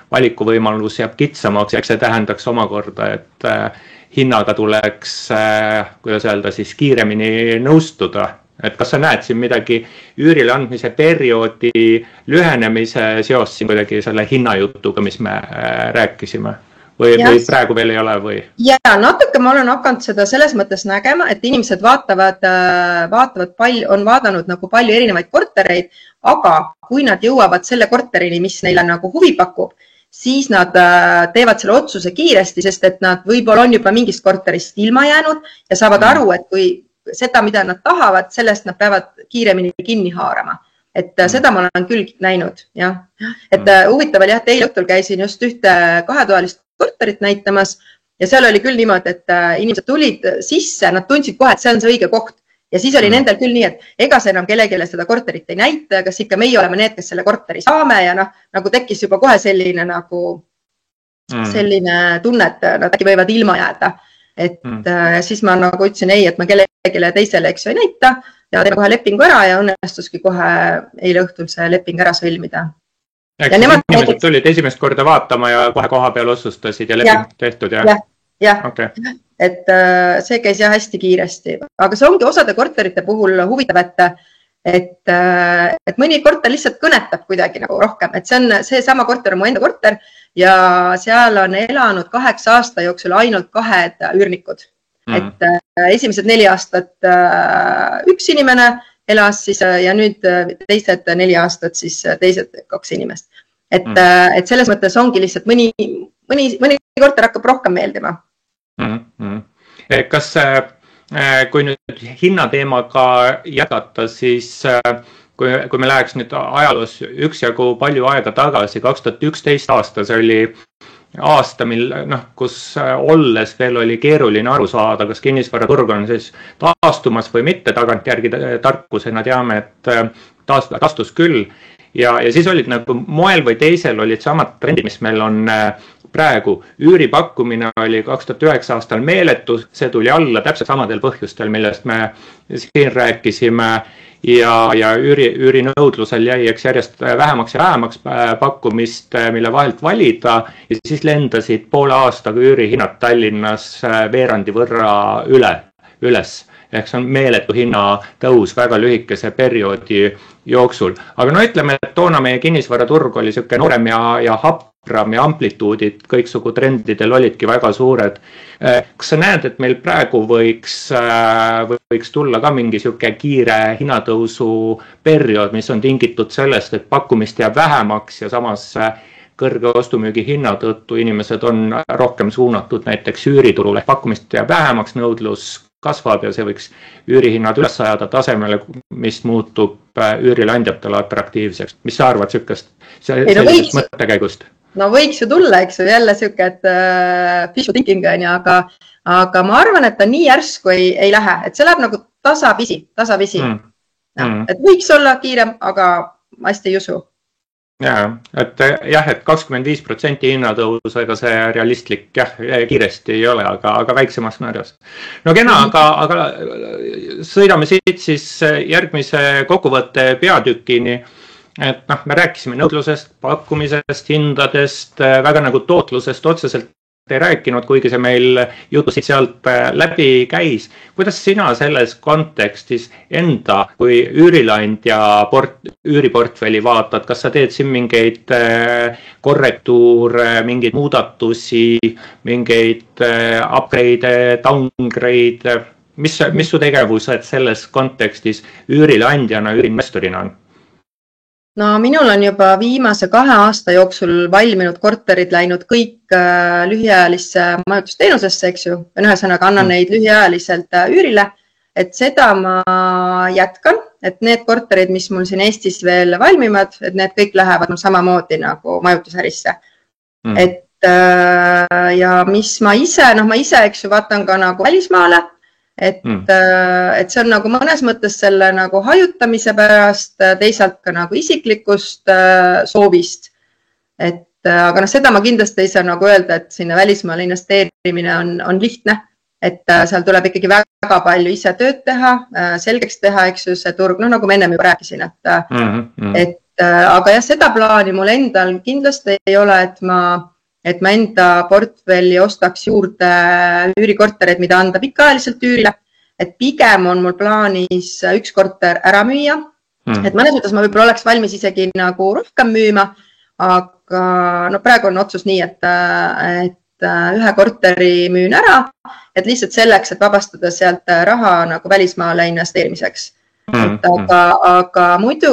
A: valikuvõimalus jääb kitsamaks ja see tähendaks omakorda, et hinnaga tuleks, kuidas öelda, siis kiiremini nõustuda. Et kas sa näed siin midagi üürile andmise perioodi lühenemise seos siin kuidagi selle hinnajutuga, mis me rääkisime? Või praegu veel ei ole või?
B: Ja natuke ma olen hakanud seda selles mõttes nägema, et inimesed on vaadanud nagu palju erinevaid kortereid, aga kui nad jõuavad selle korterini, mis neile nagu huvi pakub, siis nad teevad selle otsuse kiiresti, sest et nad võib-olla on juba mingist korterist ilma jäänud ja saavad aru, et kui seda, mida nad tahavad, sellest nad peavad kiiremini kinni haarama. Et seda ma olen küll näinud, jah. Et huvitav oli, et eile õhtul käisin just ühte kahetoalist korterit näitamas ja seal oli küll niimoodi, et inimesed tulid sisse, nad tundsid kohe, et see on see õige koht. Ja siis oli nendel küll nii, et ega see enam kellegile seda korterit ei näita, kas ikka meie oleme need, kes selle korteri saame ja nagu tekkis juba kohe selline tunne, et nad äkki võivad ilma jääda. Et siis ma nagu ütlesin ei, et ma kellegile teisele eks ju ei näita ja teeme kohe lepingu ära ja õnnestuski kohe eile õhtul see leping ära sõlmida.
A: Eks inimesed tulid esimest korda vaatama ja kohe koha peal otsustasid ja leping tehtud, jah?
B: Jah, et see käis jah hästi kiiresti, aga see ongi osade korterite puhul huvitav, et mõni korter lihtsalt kõnetab kuidagi nagu rohkem, et see sama korter on mu enda korter ja seal on elanud 8 aasta jooksul ainult 2 üürnikud. Et esimesed 4 aastat üks inimene elas siis ja nüüd teised 4 aastat siis teised 2 inimest. Et selles mõttes ongi lihtsalt mõni korter hakkab rohkem meeldima.
A: Kas kui nüüd hinnateemaga jätkata, siis kui me läheks nüüd ajaloos üksjagu palju aega tagasi, 2011 aasta, see oli aasta, kus olles veel oli keeruline aru saada, kas kinnisvaraturg on siis taastumas või mitte, tagantjärgi tarkusena teame, et taastus küll. Ja siis olid nagu moel või teisel olid samad trendid, mis meil on praegu. Üüripakkumine oli 2009 aastal meeletu, see tuli alla täpselt samadel põhjustel, millest me siin rääkisime ja üürinõudlusel jäi järjest vähemaks ja vähemaks pakkumist, mille vahelt valida ja siis lendasid poole aastaga üürihinnad Tallinnas veerandi võrra üles. Ehk see on meeletu hinnatõus väga lühikese perioodi jooksul. Aga ütleme, et toona meie kinnisvaraturg oli selline noorem ja hapram ja amplituudid kõiksugu trendidel olidki väga suured. Kas sa näed, et meil praegu võiks tulla ka mingi selline kiire hinnatõusu periood, mis on tingitud sellest, et pakkumist jääb vähemaks ja samas kõrge ostumüügi hinna tõttu inimesed on rohkem suunatud näiteks üüriturule. Pakkumist jääb vähemaks, nõudlus kasvab ja see võiks üürihinnad üles ajada tasemele, mis muutub üürilandjatele atraktiivseks. Mis sa arvad sellisest mõttekäigust?
B: No võiks ju tulla, eks ju, jälle selline, et fishu thinking on ja, aga ma arvan, et ta nii järsku ei lähe, et see läheb nagu tasapisi. Et võiks olla kiirem, aga ma hästi ei usu.
A: Et 25% hinnatõus, ega see realistlik kiiresti ei ole, aga väiksemas määras. No kena, aga sõidame siit siis järgmise kokkuvõtte peatükini, et me rääkisime nõudlusest, pakkumisest, hindadest, väga nagu tootlusest otseselt ei rääkinud, kuigi see meil jutusid sealt läbi käis. Kuidas sina selles kontekstis enda kui üürileandja üüriportfelli vaatad? Kas sa teed siin mingeid korrektuure, mingeid muudatusi, mingeid upgrade, downgrade? Mis su tegevused selles kontekstis üürileandjana, üüriinvestorina on?
B: No minul on juba viimase 2 aasta jooksul valminud korterid läinud kõik lühiajalisse majutusteenusesse, eks ju. Ühesõnaga annan neid lühiajaliselt üürile, et seda ma jätkan, et need korterid, mis mul siin Eestis veel valmivad, et need kõik lähevad samamoodi nagu majutusärisse. Et ja mis ma ise, eks ju vaatan ka nagu välismaale, et see on nagu mõnes mõttes selle nagu hajutamise pärast, teisalt ka nagu isiklikust soovist. Aga seda ma kindlasti ei saa nagu öelda, et sinna välismaale investeerimine on lihtne, et seal tuleb ikkagi väga palju ise tööd teha, selgeks teha, eks ju, see turg, nagu ma ennem juba rääkisin, aga jah, seda plaani mul endal kindlasti ei ole, et ma enda portfelli ostaks juurde üürikortereid, mida anda pikaajaliselt üürile, et pigem on mul plaanis üks korter ära müüa, et mõnes mõttes ma võib-olla oleks valmis isegi nagu rohkem müüma, aga praegu on otsus nii, et ühe korteri müün ära, et lihtsalt selleks, et vabastada sealt raha nagu välismaale investeerimiseks. Aga muidu,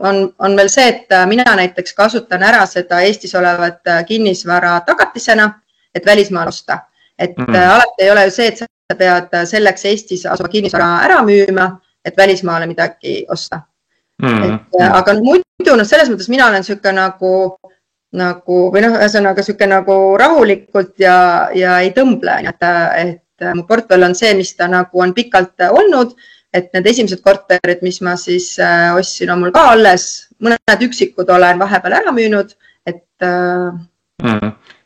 B: on veel see, et mina näiteks kasutan ära seda Eestis olevat kinnisvara tagatisena, et välismaal osta. Et alati ei ole ju see, et sa pead selleks Eestis asuva kinnisvara ära müüma, et välismaale midagi osta. Aga muidu selles mõttes mina olen siuke siuke nagu rahulikult ja ei tõmble, et mu portfell on see, mis ta nagu on pikalt olnud. Et need esimesed korterid, mis ma siis ostsin, on mul ka alles, mõned üksikud olen vahepeal ära müünud, et...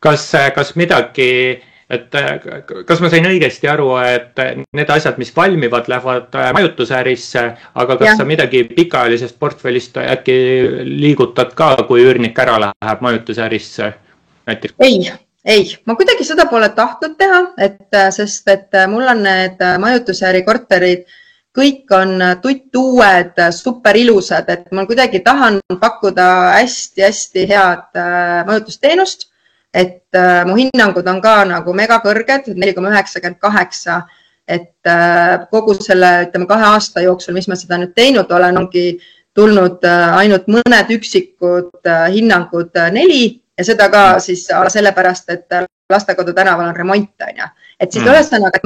A: Kas midagi, kas ma sain õigesti aru, et need asjad, mis valmivad, lähevad majutusärisse, aga kas sa midagi pikaajalisest portfellist äkki liigutad ka, kui üürnik ära läheb majutusärisse?
B: Ei, ma kuidagi seda pole tahtnud teha, sest mul on need majutusäri korterid kõik on tuttuued, super ilusad, et ma kuidagi tahan pakkuda hästi head majutusteenust, et mu hinnangud on ka nagu mega kõrged, 4,98, et kogu selle 2 aasta jooksul, mis ma seda nüüd teinud olen, ongi tulnud ainult mõned üksikud hinnangud 4 ja seda ka siis sellepärast, et Lastekodu tänaval on remont, et siis ühesõnaga, et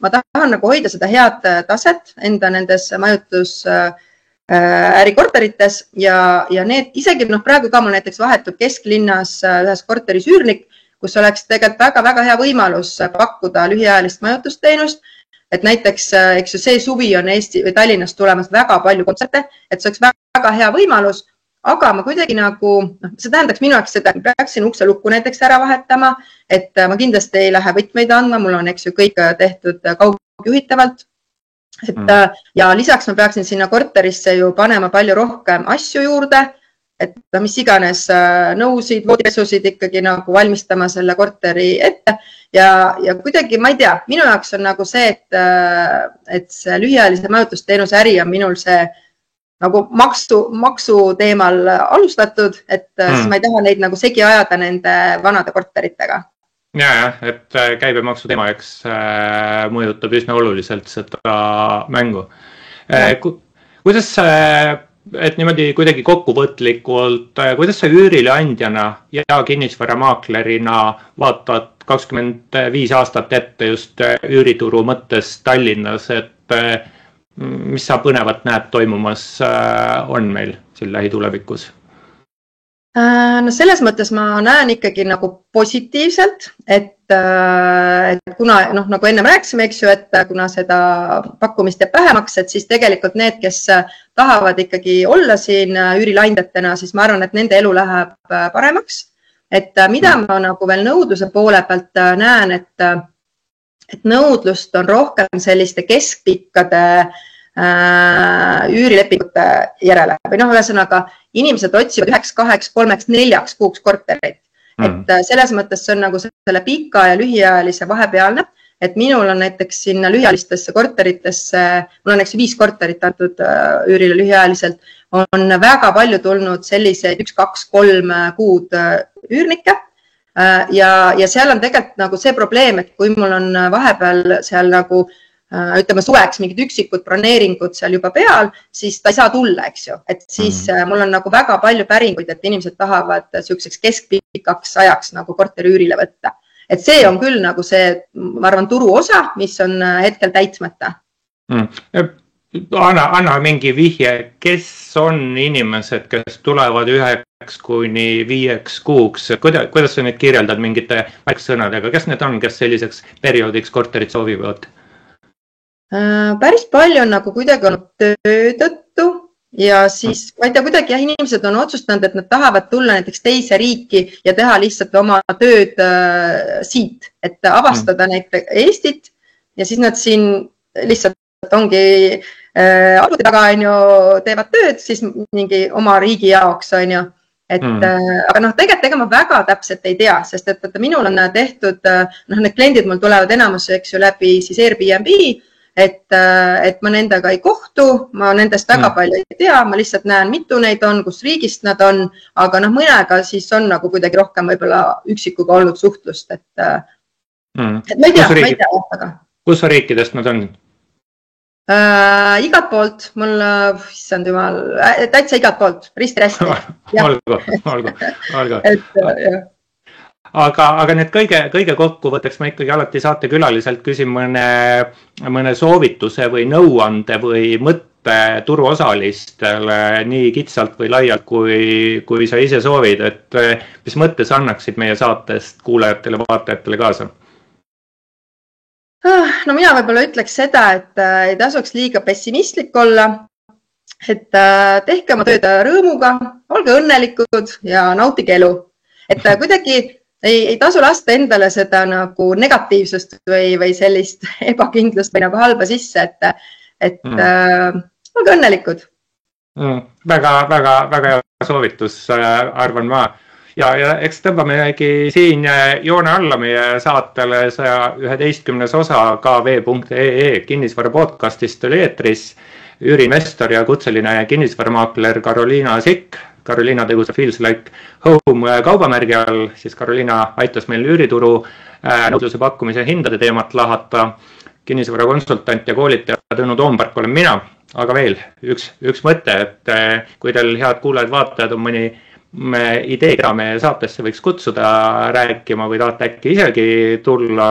B: ma tahan nagu hoida seda head taset enda nendes majutusärikorterites ja need isegi praegu ka mul näiteks vahetub kesklinnas ühes korteris üürnik, kus oleks tegelikult väga hea võimalus pakkuda lühiajalist majutusteenust, et näiteks, eks ju, see suvi on Eesti või Tallinnast tulemas väga palju kontserte, et see oleks väga hea võimalus. Aga ma kuidagi nagu, see tähendaks minu jaoks seda, et peaksin ukse lukku näiteks ära vahetama, et ma kindlasti ei lähe võtmeid andma, mul on, eks ju, kõik tehtud kaugjuhitavalt. Ja lisaks ma peaksin sinna korterisse ju panema palju rohkem asju juurde, et mis iganes nõusid, voodipesusid ikkagi nagu valmistama selle korteri ette. Ja kuidagi, ma ei tea, minu jaoks on nagu see, et see lühiajalise majutusteenuse äri on minul see nagu maksu teemal alustatud, et siis ma ei taha neid nagu segi ajada nende vanade korteritega.
A: Ja, et käibemaksu teema, eks mõjutab üsna oluliselt seda mängu. Kuidas, et niimoodi kuidagi kokkuvõtlikult, kuidas sa üürileandjana ja kinnisvaramaaklerina vaatad 25 aastat ette just üürituru mõttes Tallinnas, et mis sa põnevat näed toimumas on meil siin lähitulevikus?
B: No selles mõttes ma näen ikkagi nagu positiivselt, et kuna, nagu enne rääkisime, eks ju, et kuna seda pakkumist jääb vähemaks, et siis tegelikult need, kes tahavad ikkagi olla siin üürileandjatena, siis ma arvan, et nende elu läheb paremaks. Et mida ma nagu veel nõudluse poole pealt näen, et nõudlust on rohkem selliste keskpikkade üürilepingute järele. Või ühesõnaga, inimesed otsivad 1, 2, 3, 4 kuuks korterit. et selles mõttes see on nagu selle pika ja lühiajalise vahepealne, et minul on näiteks sinna lühiajalistesse korteritesse, mul on 5 korterit antud üürile lühiajaliselt, on väga palju tulnud selliseid 1, 2, 3 kuud üürnikke ja seal on tegelikult nagu see probleem, et kui mul on vahepeal seal nagu ütleme suveks mingid üksikud broneeringud seal juba peal, siis ta ei saa tulla, eks ju. Et siis mul on nagu väga palju päringuid, et inimesed tahavad selliseks keskpikaks ajaks nagu korteri üürile võtta. Et see on küll nagu see, ma arvan, turu osa, mis on hetkel täitmata.
A: Anna mingi vihje, kes on inimesed, kes tulevad 1 kuni 5 kuuks? Kuidas sa nüüd kirjeldad mingite märksõnadega? Kes need on, kes selliseks perioodiks korterit soovivad?
B: Päris palju on nagu kuidagi olnud töö tõttu ja siis, ma ei tea, kuidagi inimesed on otsustanud, et nad tahavad tulla näiteks teise riiki ja teha lihtsalt oma tööd siit, et avastada näiteks Eestit ja siis nad siin lihtsalt ongi arvuti taga, teevad tööd siis mingi oma riigi jaoks, aga tegelikult ma väga täpselt ei tea, sest et minul on tehtud, need kliendid mul tulevad enamus, eks ju, läbi siis Airbnb, et ma nendega ei kohtu, ma nendest väga palju ei tea, ma lihtsalt näen, mitu neid on, kus riigist nad on, aga mõnega siis on nagu kuidagi rohkem võib-olla üksikuga olnud suhtlust, et ma ei tea.
A: Kus riikidest nad on?
B: Igat poolt, mul, issand jumal, täitsa igat poolt, risti-rästi.
A: Olgu. Aga need kõige kokkuvõtteks ma ikkagi alati saatekülaliselt küsin mõne soovituse või nõuande või mõtte turuosalistele nii kitsalt või laialt, kui sa ise soovid, et mis mõtte sa annaksid meie saatest kuulajatele, vaatajatele kaasa?
B: No mina võib-olla ütleks seda, et ei tasuks liiga pessimistlik olla, et tehke oma tööd rõõmuga, olge õnnelikud ja nautige elu. Et kuidagi ei tasu lasta endale seda nagu negatiivsust või sellist ebakindlust või nagu halba sisse, et olge õnnelikud.
A: Väga hea soovitus, arvan ma. Ja eks tõmbamegi siin joone alla meie saatele 111. osa KV.ee kinnisvara podcastist oli eetris üüriinvestor ja kutseline kinnisvaramaakler Karoliina Sikk. Karoliina tegutseb Feels Like Home kaubamärgi all, siis Karoliina aitas meil üürituru nõudluse pakkumise hindade teemat lahata. Kinnisvara konsultant ja koolitaja Tõnu Toompark olen mina, aga veel üks mõte, et kui teil head kuulajad vaatajad on mõni idee, keda me saatesse võiks kutsuda rääkima või tahate äkki isegi tulla,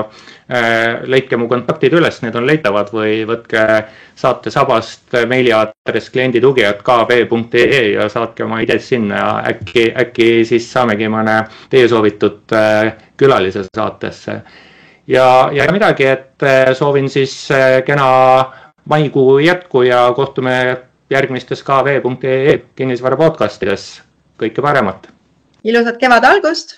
A: leidke mu kontaktid üles, need on leitavad või võtke saate sabast meiliaadress klienditugi@kv.ee ja saatke oma ideed sinna ja äkki siis saamegi mõne teie soovitud külalise saatesse. Ja midagi, et soovin siis kena maikuu jätku ja kohtume järgmistes kv.ee kinnisvara podcastides. Kõike paremat.
B: Ilusat kevad algust!